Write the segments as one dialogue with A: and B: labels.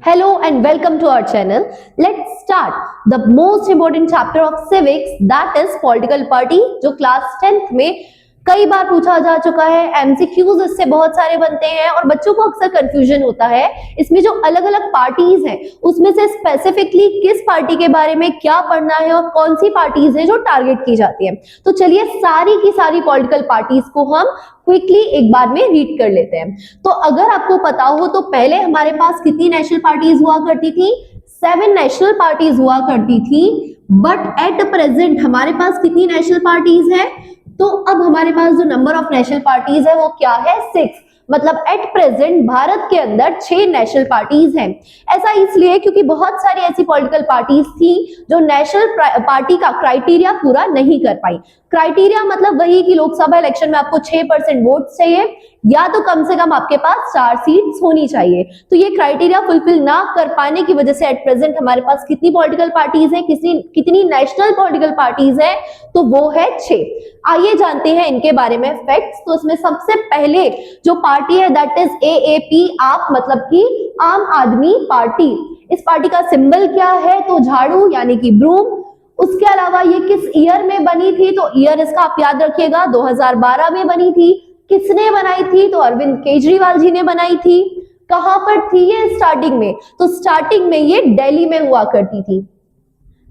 A: Hello and welcome to our channel. Let's start the most important chapter of civics, that is political party, जो class 10th में कई बार पूछा जा चुका है। एमसीक्यूज इससे बहुत सारे बनते हैं और बच्चों को अक्सर कंफ्यूजन होता है इसमें जो अलग अलग पार्टीज हैं उसमें से स्पेसिफिकली किस पार्टी के बारे में क्या पढ़ना है और कौन सी पार्टीज हैं जो टारगेट की जाती है। तो चलिए सारी की सारी पॉलिटिकल पार्टीज को हम क्विकली एक बार में रीड कर लेते हैं। तो अगर आपको पता हो तो पहले हमारे पास कितनी नेशनल पार्टीज हुआ करती थी? 7 नेशनल पार्टीज हुआ करती थी। बट एट प्रेजेंट हमारे पास कितनी नेशनल पार्टीज है? तो अब हमारे पास जो नंबर ऑफ नेशनल पार्टीज है वो क्या है? 6। मतलब एट प्रेजेंट भारत के अंदर 6 नेशनल पार्टीज हैं। ऐसा इसलिए क्योंकि बहुत सारी ऐसी पॉलिटिकल पार्टीज थी जो नेशनल पार्टी का क्राइटेरिया पूरा नहीं कर पाई। क्राइटेरिया मतलब वही कि लोकसभा इलेक्शन में आपको 6% वोट चाहिए या तो कम से कम आपके पास 4 सीट्स होनी चाहिए। तो ये क्राइटेरिया फुलफिल ना कर पाने की वजह से एट प्रेजेंट हमारे पास कितनी पॉलिटिकल पार्टीज हैं, कितनी नेशनल पॉलिटिकल पार्टीज हैं? तो वो है 6। आइए जानते हैं इनके बारे में फैक्ट्स। तो इसमें सबसे पहले जो पार्टी है दैट इज एएपी, आप मतलब कि आम आदमी पार्टी। इस पार्टी का सिंबल क्या है? तो झाड़ू यानी कि ब्रूम। उसके अलावा ये किस ईयर में बनी थी? तो ईयर इसका आप याद रखिएगा 2012 में बनी थी। किसने बनाई थी? तो अरविंद केजरीवाल जी ने बनाई थी। कहां पर थी ये स्टार्टिंग में? तो स्टार्टिंग में ये दिल्ली में हुआ करती थी।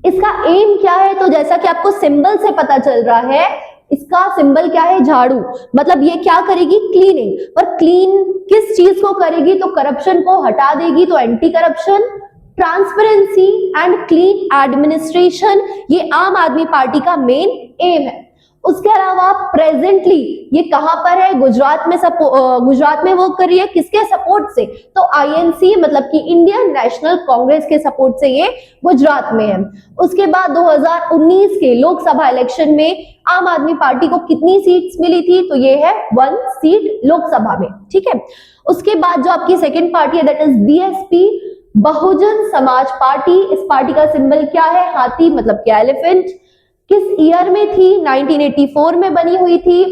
A: इसका एम क्या है? तो जैसा कि आपको सिंबल से पता चल रहा है इसका सिंबल क्या है? झाड़ू। मतलब ये क्या करेगी? क्लीनिंग। पर क्लीन किस चीज को करेगी? तो करप्शन को हटा देगी। तो anti corruption, transparency and clean administration, ये आम आदमी पार्टी का मेन एम है। उसके अलावा प्रेजेंटली ये कहां पर है? गुजरात में वर्क कर रही है। किसके सपोर्ट से? तो आईएनसी मतलब कि इंडियन नेशनल कांग्रेस के सपोर्ट से ये गुजरात में है। उसके बाद 2019 के लोकसभा इलेक्शन में आम आदमी पार्टी को कितनी सीट्स मिली थी? तो ये है 1 सीट लोकसभा में। ठीक है। उसके बाद जो आपकी सेकेंड पार्टी है that is BSP, Bahujan Samaj party. इस पार्टी का सिंबल क्या है? हाथी मतलब क्या? एलिफेंट। किस ईयर में थी? 1984 में बनी हुई थी।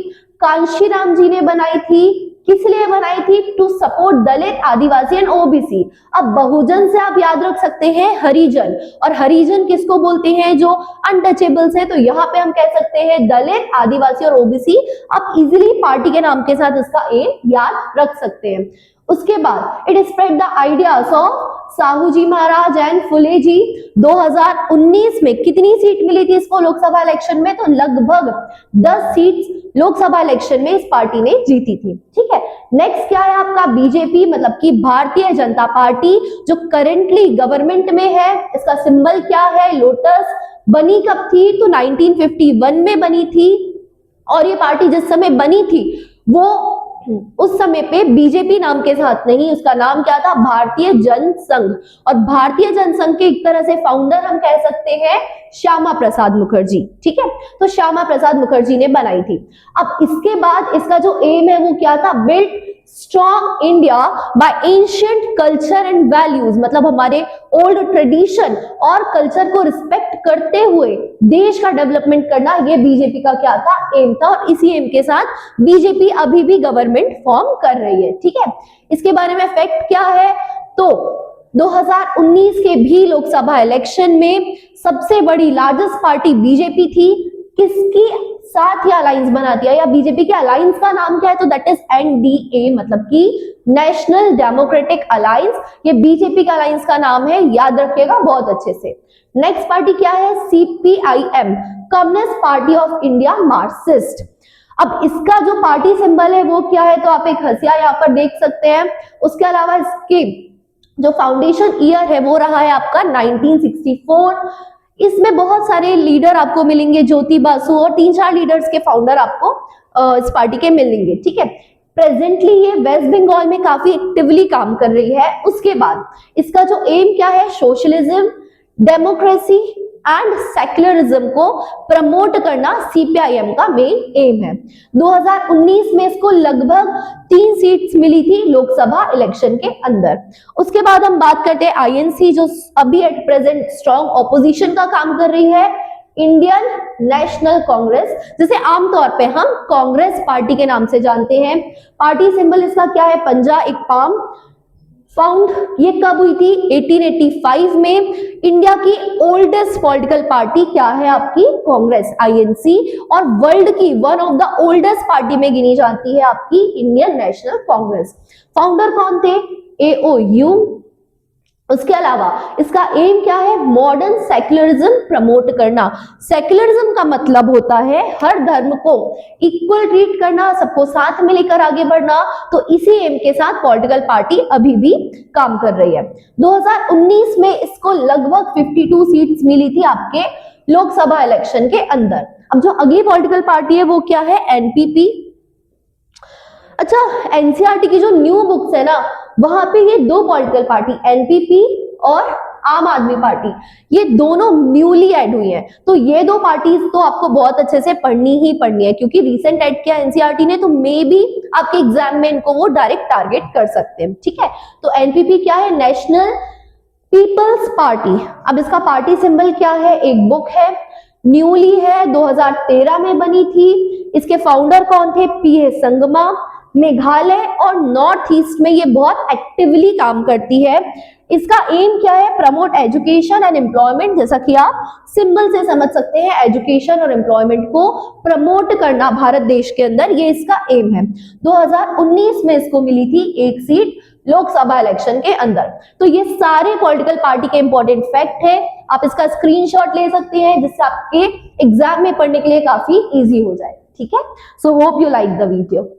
A: कांशीराम जी ने बनाई थी। किस लिए बनाई थी? To support Dalit, Adivasi and OBC. अब बहुजन से आप याद रख सकते हैं हरिजन, और हरिजन किसको बोलते हैं? जो अनटचेबल्स है। तो यहाँ पे हम कह सकते हैं दलित, आदिवासी और ओबीसी। आप इजिली पार्टी के नाम के साथ इसका एम याद रख सकते हैं। उसके बाद it spread the ideas of Sahu ji Maharaj and Phule ji. 2019 में कितनी सीट मिली थी इसको लोकसभा इलेक्शन में? तो लगभग 10 सीट लोकसभा इलेक्शन में इस पार्टी ने जीती थी। ठीक है। नेक्स्ट क्या है आपका? बीजेपी मतलब कि भारतीय जनता पार्टी, जो करेंटली गवर्नमेंट में है। इसका सिंबल क्या है? लोटस। बनी कब थी? तो 1951 में बनी थी। और ये पार्टी जिस समय बनी थी वो उस समय पे बीजेपी नाम के साथ नहीं, उसका नाम क्या था? भारतीय जनसंघ। और भारतीय जनसंघ के एक तरह से फाउंडर हम कह सकते हैं श्यामा प्रसाद मुखर्जी। ठीक है। तो श्यामा प्रसाद मुखर्जी ने बनाई थी। अब इसके बाद इसका जो एम है वो क्या था? Build strong India by ancient culture and values. मतलब हमारे ओल्ड ट्रेडिशन और कल्चर को रिस्पेक्ट करते हुए देश का डेवलपमेंट करना, ये बीजेपी का क्या था? एम था। और इसी एम के साथ बीजेपी अभी भी गवर्नमेंट फॉर्म कर रही है। ठीक है। इसके बारे में फैक्ट क्या है? तो 2019 के भी लोकसभा इलेक्शन में सबसे बड़ी लार्जेस्ट पार्टी बीजेपी थी। किसकी साथ ये अलायंस बनाती है या बीजेपी के अलायंस का नाम क्या है? तो दैट इज एनडीए मतलब कि नेशनल डेमोक्रेटिक अलायंस। ये बीजेपी का अलायंस का नाम है, याद रखिएगा बहुत अच्छे से। नेक्स्ट पार्टी क्या है? CPIM, communist party of India Marxist. अब इसका जो पार्टी सिंबल है वो क्या है? तो आप एक हंसिया यहाँ पर देख सकते हैं। उसके अलावा इसके जो फाउंडेशन ईयर है वो रहा है आपका 1964। इसमें बहुत सारे लीडर आपको मिलेंगे, ज्योति बासु और 3-4 लीडर्स के फाउंडर आपको इस पार्टी के मिलेंगे। ठीक है। प्रेजेंटली ये वेस्ट बंगाल में काफी एक्टिवली काम कर रही है। उसके बाद इसका जो एम क्या है? सोशलिज्म, डेमोक्रेसी एंड सेक्युलरिज्म को प्रमोट करना सीपीआईएम का मेन एम है। 2019 में इसको लगभग 3 सीट्स मिली थी लोकसभा इलेक्शन के अंदर। उसके बाद हम बात करते हैं आईएनसी, जो अभी एट प्रेजेंट स्ट्रॉन्ग ऑपोजिशन का काम कर रही है। इंडियन नेशनल कांग्रेस, जिसे आमतौर पे हम कांग्रेस पार्टी के नाम से जानते हैं। पार्टी सिंबल इसका क्या है? पंजा, एक पाम। फाउंड ये कब हुई थी? 1885 में। इंडिया की ओल्डेस्ट पॉलिटिकल पार्टी क्या है आपकी? कांग्रेस, आईएनसी। और वर्ल्ड की one of the oldest party में गिनी जाती है आपकी इंडियन नेशनल कांग्रेस। फाउंडर कौन थे? एओयू। उसके अलावा इसका एम क्या है? मॉडर्न सेक्युलरिज्म प्रमोट करना। सेक्युलरिज्म का मतलब होता है हर धर्म को इक्वल ट्रीट करना, सबको साथ में लेकर आगे बढ़ना। तो इसी एम के साथ पॉलिटिकल पार्टी अभी भी काम कर रही है। 2019 में इसको लगभग 52 सीट्स मिली थी आपके लोकसभा इलेक्शन के अंदर। अब जो अगली पॉलिटिकल पार्टी है वो क्या है? एनपीपी। अच्छा, एनसीईआरटी की जो न्यू बुक्स है ना, वहां पे ये दो पॉलिटिकल पार्टी एनपीपी और आम आदमी पार्टी, ये दोनों न्यूली ऐड हुई हैं। तो ये दो पार्टीज तो आपको बहुत अच्छे से पढ़नी ही पढ़नी है, क्योंकि रिसेंट ऐड किया एनसीईआरटी ने, तो मे बी आपके एग्जाम में इनको वो डायरेक्ट टारगेट कर सकते हैं। ठीक है, तो एनपीपी क्या है? National people's party. अब इसका पार्टी सिंबल क्या है? एक बुक है, न्यूली है, 2013 में बनी थी। इसके फाउंडर कौन थे? पीए संगमा। मेघालय और नॉर्थ ईस्ट में ये बहुत एक्टिवली काम करती है। इसका एम क्या है? Promote education and employment. जैसा कि आप सिंबल से समझ सकते हैं, एजुकेशन और एम्प्लॉयमेंट को प्रमोट करना भारत देश के अंदर, ये इसका एम है। 2019 में इसको मिली थी एक सीट लोकसभा इलेक्शन के अंदर। तो ये सारे पॉलिटिकल पार्टी के इंपॉर्टेंट फैक्ट है, आप इसका स्क्रीनशॉट ले सकते हैं, जिससे आपके एग्जाम में पढ़ने के लिए काफी इजी हो जाए। ठीक है, so hope you like the video.